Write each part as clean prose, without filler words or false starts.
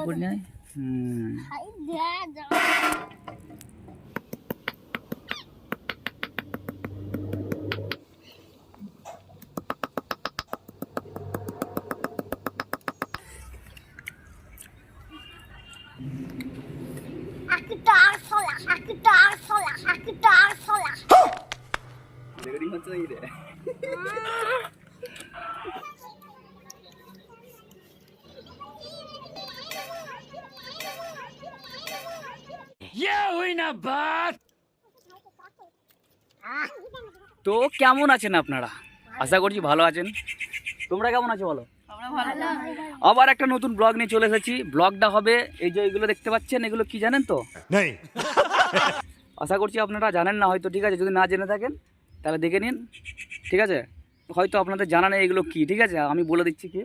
করে নিয়ে তো কেমন আছেন আপনারা? আশা করছি ভালো আছেন। তোমরা কেমন আছো বলো? আবার একটা নতুন ব্লগ নিয়ে চলে এসেছি। ব্লগটা হবে এই যে এগুলো দেখতে পাচ্ছেন, এগুলো কি জানেন তো? আশা করছি আপনারা জানেন না হয়তো, ঠিক আছে? যদি না জেনে থাকেন তাহলে দেখে নিন, ঠিক আছে? হয়তো আপনাদের জানা নেই এগুলো কি, ঠিক আছে? আমি বলে দিচ্ছি কি,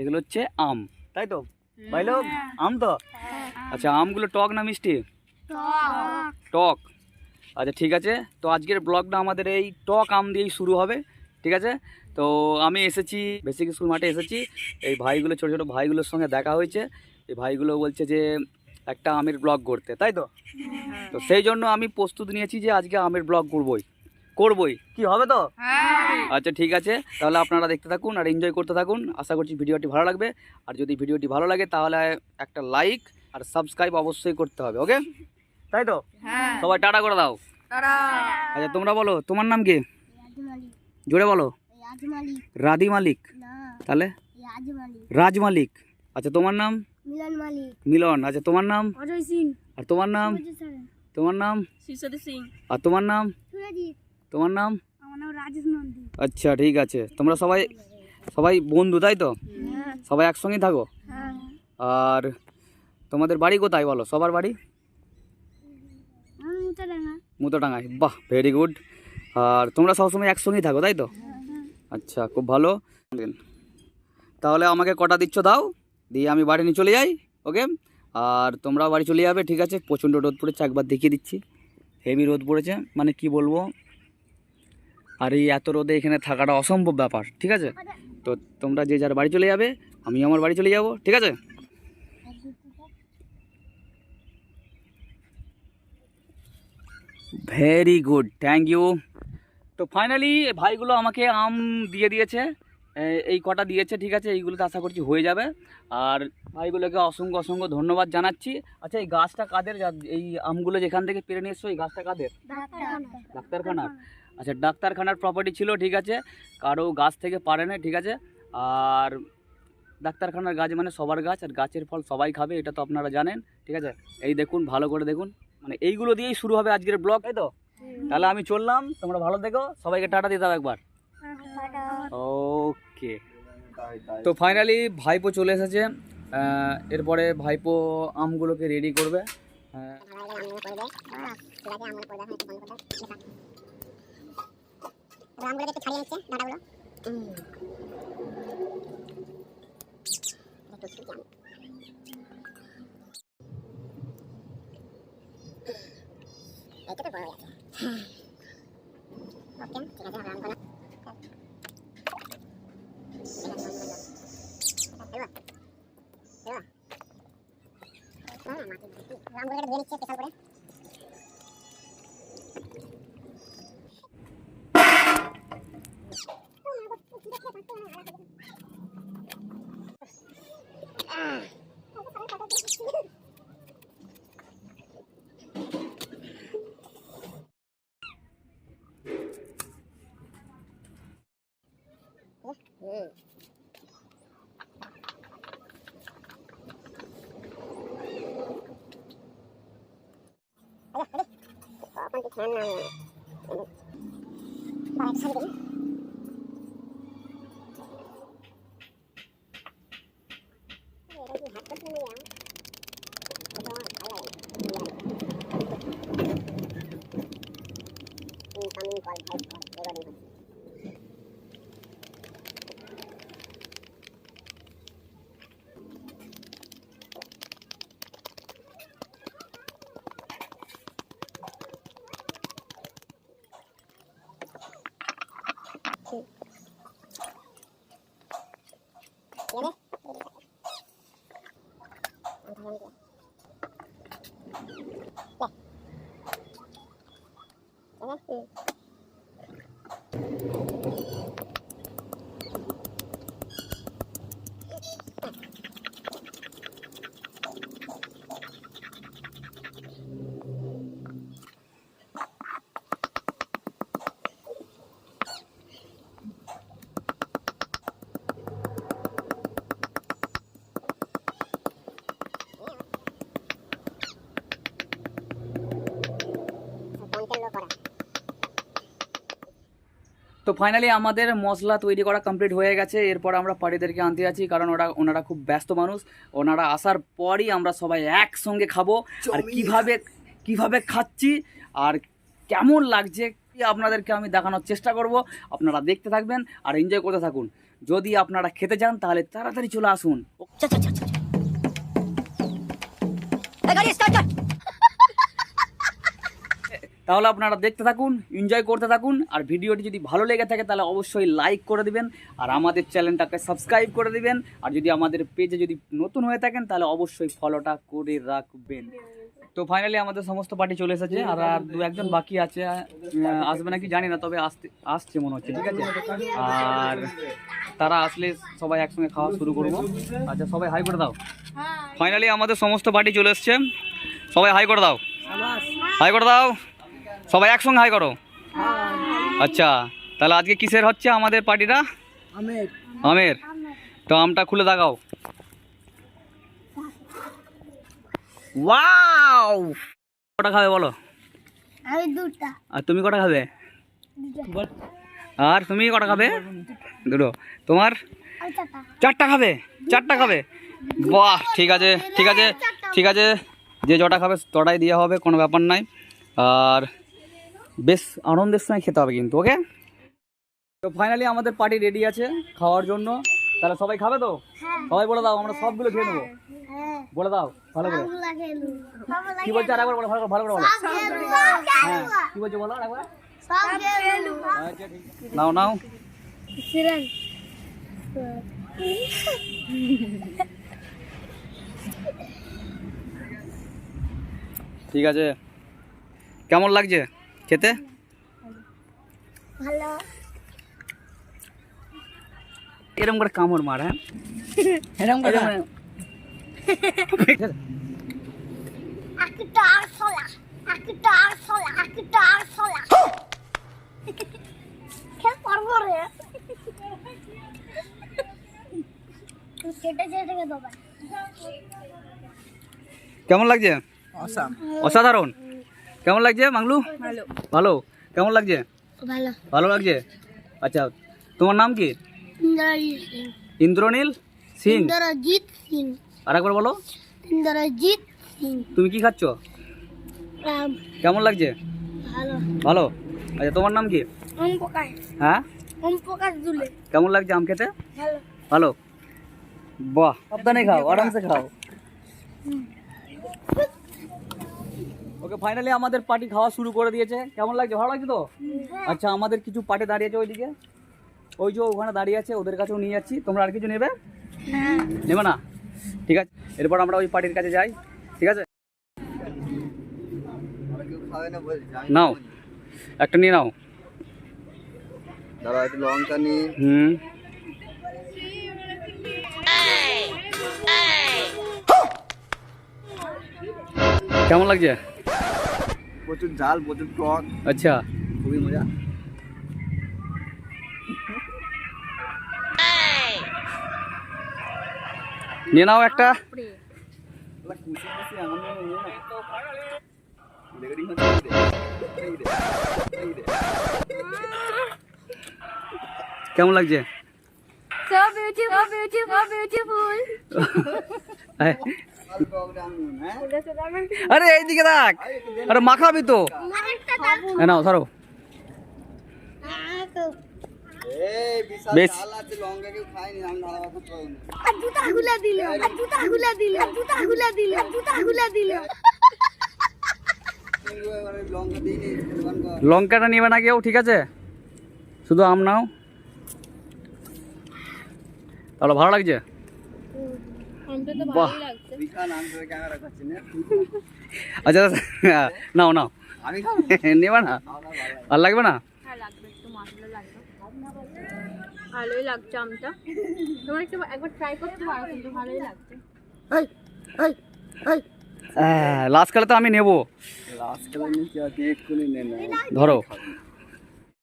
এগুলো হচ্ছে আম, তাই তো ভাই লোক? আম তো আচ্ছা, আমগুলো টক না মিষ্টি? টক। আচ্ছা ঠিক আছে, তো আজকের ব্লগটা আমাদের এই টক আম দিয়েই শুরু হবে, ঠিক আছে? তো আমি এসেছি বেসিক স্কুল মাঠে এসেছি। এই ভাইগুলো, ছোটো ছোটো ভাইগুলোর সঙ্গে দেখা হয়েছে। এই ভাইগুলো বলছে যে একটা আমের ব্লগ করতে, তাই তো? তো সেই জন্য আমি প্রস্তুত নিয়েছি যে আজকে আমের ব্লগ করবই কি হবে তো? আচ্ছা ঠিক আছে, তাহলে আপনারা দেখতে থাকুন আর এনজয় করতে থাকুন। আশা করছি ভিডিওটি ভালো লাগবে। আর যদি ভিডিওটি ভালো লাগে তাহলে একটা লাইক আর সাবস্ক্রাইব অবশ্যই করতে হবে, ওকে? তাই তো? সবাই টাটা করে দাও। আচ্ছা তোমরা বলো, তোমার নাম কি? জোরে বলো। রাধি মালিক। তাহলে রাজ মালিক। আচ্ছা তোমার নাম? মিলন। আচ্ছা তোমার নাম? অজয় সিং। আর তোমার নাম? তোমার নাম? শিশোর সিং। আর তোমার নাম? তোমার নাম? আমার নাম রাজেশ নন্দী। আচ্ছা ঠিক আছে, তোমরা সবাই বন্ধু, তাই তো? সবাই একসঙ্গেই থাকো? আর তোমাদের বাড়ি কোথায় বলো? সবার বাড়ি মুতোডাঙ্গায়। বাহ, ভেরি গুড। আর তোমরা সবসময় একসঙ্গেই থাকো, তাই তো? আচ্ছা, খুব ভালো। তাহলে আমাকে কটা দিচ্ছ দাও, দিয়ে আমি বাড়ি নিয়ে চলে যাই, ওকে? আর তোমরাও বাড়ি চলে যাবে, ঠিক আছে? প্রচণ্ড রোদ পড়েছে, একবার দেখিয়ে দিচ্ছি। হেভি রোদ পড়েছে, মানে কি বলবো। আর এই এত রোদে এখানে থাকাটা অসম্ভব ব্যাপার, ঠিক আছে? তো তোমরা যে যার বাড়ি চলে যাবে, আমি আমার বাড়ি চলে যাব, ঠিক আছে? Very good, thank you. তো ফাইনালি ভাইগুলো আমাকে আম দিয়ে দিয়েছে, এই কটা দিয়েছে, ঠিক আছে? এইগুলোতে আশা করছি হয়ে যাবে। আর ভাইগুলোকে অসংখ্য অসংখ্য ধন্যবাদ জানাচ্ছি। আচ্ছা এই গাছটা কাদের? এই আমগুলো যেখান থেকে পেরে নিয়ে এসছো, এই গাছটা কাদের? ডাক্তারখানার। আচ্ছা ডাক্তারখানার প্রপার্টি ছিল, ঠিক আছে? কারো গাছ থেকে পারে না, ঠিক আছে? আর ডাক্তারখানার গাছ মানে সবার গাছ, আর গাছের ফল সবাই খাবে, এটা তো আপনারা জানেন, ঠিক আছে? এই দেখুন, ভালো করে দেখুন, মানে এইগুলো দিয়েই শুরু হবে আজকের ব্লগ, তাই তো? তাহলে আমি চললাম, তোমরা ভালো দেখো, সবাইকে টাটা দিতে হবে একবার। ওকে। তো ফাইনালি ভাইপো চলে এসেছে। এরপরে ভাইপো আমগুলোকে রেডি করবে। এটা তো বড় আছে। ওকে, ঠিক আছে, আমরা আমগুলো আমগুলো ধুয়ে নিচ্ছে স্পেশাল করে। তো ফাইনালি আমাদের মশলা তৈরি করা কমপ্লিট হয়ে গেছে। এরপর আমরা পার্টিদেরকে আনতে যাচ্ছি, কারণ ওনারা খুব ব্যস্ত মানুষ। ওনারা আসার পরই আমরা সবাই একসঙ্গে খাবো। আর কিভাবে খাচ্ছি আর কেমন লাগছে আপনাদেরকে আমি দেখানোর চেষ্টা করব। আপনারা দেখতে থাকবেন আর এনজয় করতে থাকুন। যদি আপনারা খেতে চান তাহলে তাড়াতাড়ি চলে আসুন। তাহলে আপনারা দেখতে থাকুন, এনজয় করতে থাকুন। আর ভিডিওটি যদি ভালো লেগে থাকে তাহলে অবশ্যই লাইক করে দিবেন আর আমাদের চ্যানেলটাকে সাবস্ক্রাইব করে দিবেন। আর যদি আমাদের পেজে যদি নতুন হয়ে থাকেন তাহলে অবশ্যই ফলোটা করে রাখবেন। তো ফাইনালি আমাদের সমস্ত পার্টি চলে এসেছে, আর দু একজন বাকি আছে, আসবে নাকি জানি না, তবে আসছে মনে হচ্ছে। ঠিক আছে, আর তারা আসলে সবাই একসঙ্গে খাওয়া শুরু করবো। আচ্ছা, সবাই হাই করে দাও। ফাইনালি আমাদের সমস্ত পার্টি চলে এসছে, সবাই হাই করে দাও, হাই করে দাও, সবাই একসঙ্গে হাই করো। আচ্ছা, তাহলে আজকে কিসের হচ্ছে আমাদের পার্টিটা? আমের। তো আমটা খুলে দেখাও। ওয়াও, কটা খাবে বলো? আমি দুটো। আর তুমি কটা খাবে? আর তুমি কটা খাবে? দুটো। তোমার? চারটা খাবে? চারটা খাবে? বাহ, ঠিক আছে ঠিক আছে ঠিক আছে, যে জটা খাবে তটাই দেওয়া হবে, কোনো ব্যাপার নাই। আর বেশ আনন্দের সঙ্গে খেতে হবে কিন্তু, ওকে? তো ফাইনালি আমাদের পার্টি রেডি আছে খাওয়ার জন্য। তাহলে সবাই খাবে তো? সবাই বলে দাও, আমরা সবগুলো খেয়ে নেবো। বলে দাও ভালো করে। কি বলছো আরেকবার বলো, ভালো করে বলো। হ্যাঁ, কি বলছো বলো আরেকবার। নাও নাও। ঠিক আছে, কেমন লাগছে খেতে? ভালো। এরকম করে কামড় মার। হ্যাঁ, এরকম করে কেমন লাগছে? অসাধারণ। কেমন লাগছে মাংলু? ভালো। কেমন লাগছে? ভালো লাগছে। আচ্ছা, তোমার নাম কি? ইন্দ্রনীল সিং। ইন্দ্রজিৎ সিং। আর একবার বলো। ইন্দ্রজিৎ সিং। তুমি কি খাচ্ছ? কেমন লাগছে? ভালো। ভালো। আচ্ছা, তোমার নাম কি? ওম প্রকাশ। হ্যাঁ, ওম প্রকাশ দুলে। কেমন লাগছে আম খেতে? ভালো। ভালো। বাহ, সাবধানে খাও, আরামসে খাও। ওকে, ফাইনালি আমাদের পার্টি খাওয়া শুরু করে দিয়েছে। কেমন লাগছে? ভালো লাগছে তো? আচ্ছা, আমাদের কিছু পার্টি দাঁড়িয়েছে ওইদিকে, ওই যে ওখানে দাঁড়িয়ে আছে, ওদের কাছেও নিয়ে যাচ্ছি। তোমরা আর কিছু নেবে? নেবে না? ঠিক আছে, এরপর আমরা ওই পার্টির কাছে যাই। ঠিক আছে, নাও একটা নিয়ে নাও। দাঁড়া, একটু লঙ্কা নিয়ে। কেমন লাগছে? প্রচুর ঝাল, প্রচুর টক। আচ্ছা, খুবই মজা। নিয়ে নাও একটা। কেমন লাগছে? আরে এইদিকে দেখ, আরে মাখাবি তো। নাও ধরো। বেশ, লঙ্কাটা নিবে না কেউ? ঠিক আছে, শুধু আম নাও। তাহলে ভালো লাগছে? বাহ, তুই খা না, আমি তোকে ক্যামেরা করছি না। আচ্ছা নাও নাও, আমি নেবা না? আর লাগবে না? হ্যাঁ লাগবে, একটু মশলা লাগবে। ভালোই লাগছে আমটা, তোমরা একটু একবার ট্রাই করতে পারো, কিন্তু ভালোই লাগছে। লাস্ট কালে তো আমি নেবো। লাস্ট কালে নিচ্ছি, আর তুই এক্ষুনি নে না। ধরো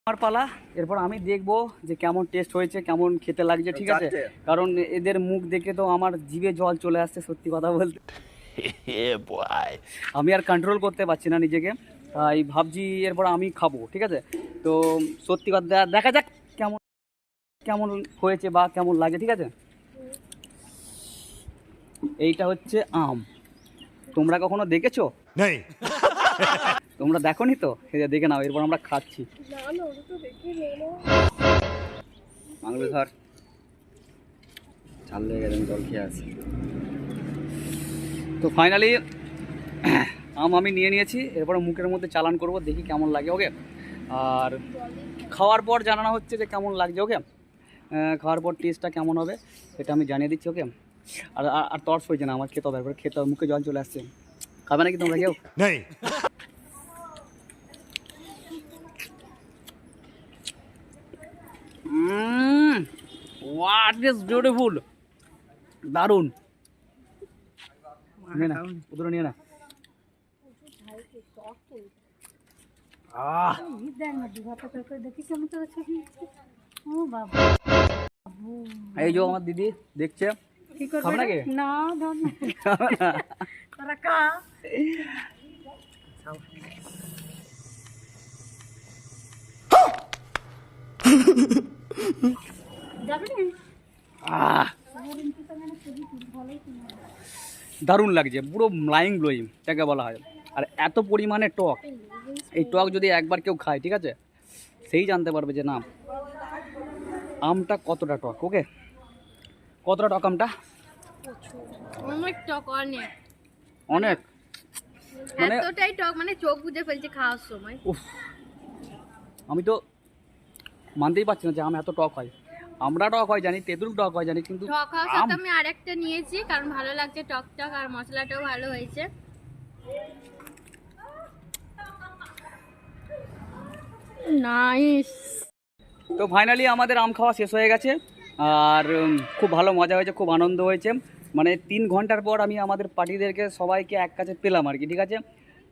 আমার পালা, এরপর আমি দেখবো যে কেমন টেস্ট হয়েছে, কেমন খেতে লাগছে, ঠিক আছে? চারটে। কারণ এদের মুখ দেখে তো আমার জিভে জল চলে আসছে, সত্যি কথা বলতে। আমি আর কন্ট্রোল করতে পারছি না নিজেকে, তাই ভাবছি এরপর আমি খাবো, ঠিক আছে? তো সত্যি কথা দেখা যাক কেমন কেমন হয়েছে বা কেমন লাগে, ঠিক আছে? এইটা হচ্ছে আম, তোমরা কখনো দেখেছো? তোমরা দেখোনি তো? এই যে দেখে নাও, এরপর আমরা খাচ্ছি। মাংলো ধর, ঝাল লেগে গেছে, আমি জল খেয়ে আসি। তো ফাইনালি আম আমি নিয়ে নিয়েছি, এরপরে মুখের মধ্যে চালান করব, দেখি কেমন লাগে, ওকে? আর খাওয়ার পর জানানো হচ্ছে যে কেমন লাগছে, ওকে? খাওয়ার পর টেস্টটা কেমন হবে সেটা আমি জানিয়ে দিচ্ছি, ওকে? আর আর তর্স হয়েছে না, আমার খেতে হবে, এরপরে খেতে হবে, মুখে জল চলে আসছে। খাবে নাকি তোমরা কেউ? হোয়াট ইজ বিউটিফুল, দারুণ। নিয়ে না, ওদের নিয়ে না। এই যে আমার দিদি দেখছে, খাবে নাকি? না তোরা খা। আহ, দারুণ লাগছে, পুরো লাইং ব্লোয়িং যাকে বলা হয়। আর এত পরিমাণে টক, এই টক যদি একবার কেউ খায়, ঠিক আছে, সেই জানতে পারবে যে না আমটা কতটা টক, ওকে? কতটা টক আমটা? অনেক টক, অনেক অনেক, মানে এতটাই টক মানে চোখ বুজে ফেলছে খাওয়ার সময়। উফ, আমি তো মানতেই পারছি না যে আম এত টক হয়। আমরা টক হয় জানি, তেঁতুল টক হয় জানি, কিন্তু টক হওয়ার আম সাথে আমি আরেকটা নিয়েছি, কারণ ভালো লাগছে টক টক, আর মশলাটাও ভালো হয়েছে। নাইস। তো ফাইনালি আমাদের আম খাওয়া শেষ হয়ে গেছে, আর খুব ভালো মজা হয়েছে, খুব আনন্দ হয়েছে। মানে 3 ঘন্টার পর আমি আমাদের পার্টিদেরকে সবাইকে এক কাছে পেলাম আর কি, ঠিক আছে?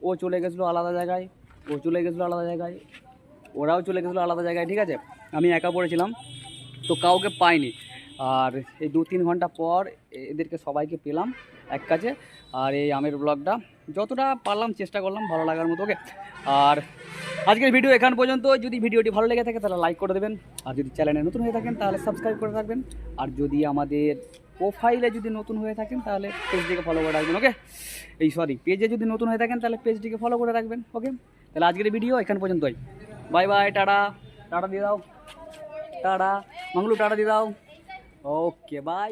ও চলে গেছিলো আলাদা জায়গায়, ও চলে গেছিলো আলাদা জায়গায়, ওরাও চলে গেছিলো আলাদা জায়গায়, ঠিক আছে? আমি একা পড়েছিলাম, তো কাউকে পাইনি। আর এই 2-3 ঘন্টা পর এদেরকে সবাইকে পেলাম এক কাছে। আর এই আমের ব্লগটা যতটা পারলাম চেষ্টা করলাম ভালো লাগার মতো, ওকে? আর আজকের ভিডিও এখান পর্যন্ত। যদি ভিডিওটি ভালো লেগে থাকে তাহলে লাইক করে দেবেন, আর যদি চ্যানেলে নতুন হয়ে থাকেন তাহলে সাবস্ক্রাইব করে রাখবেন, আর যদি আমাদের প্রোফাইলে যদি নতুন হয়ে থাকেন তাহলে পেজটিকে ফলো করে রাখবেন, ওকে? পেজে যদি নতুন হয়ে থাকেন তাহলে পেজটিকে ফলো করে রাখবেন, ওকে? তাহলে আজকের ভিডিও এখান পর্যন্তই। Bye bye, tata. টাটা দিয়ে দাও, টাটা। মাংলু টাটা দিয়ে দাও। Okay bye.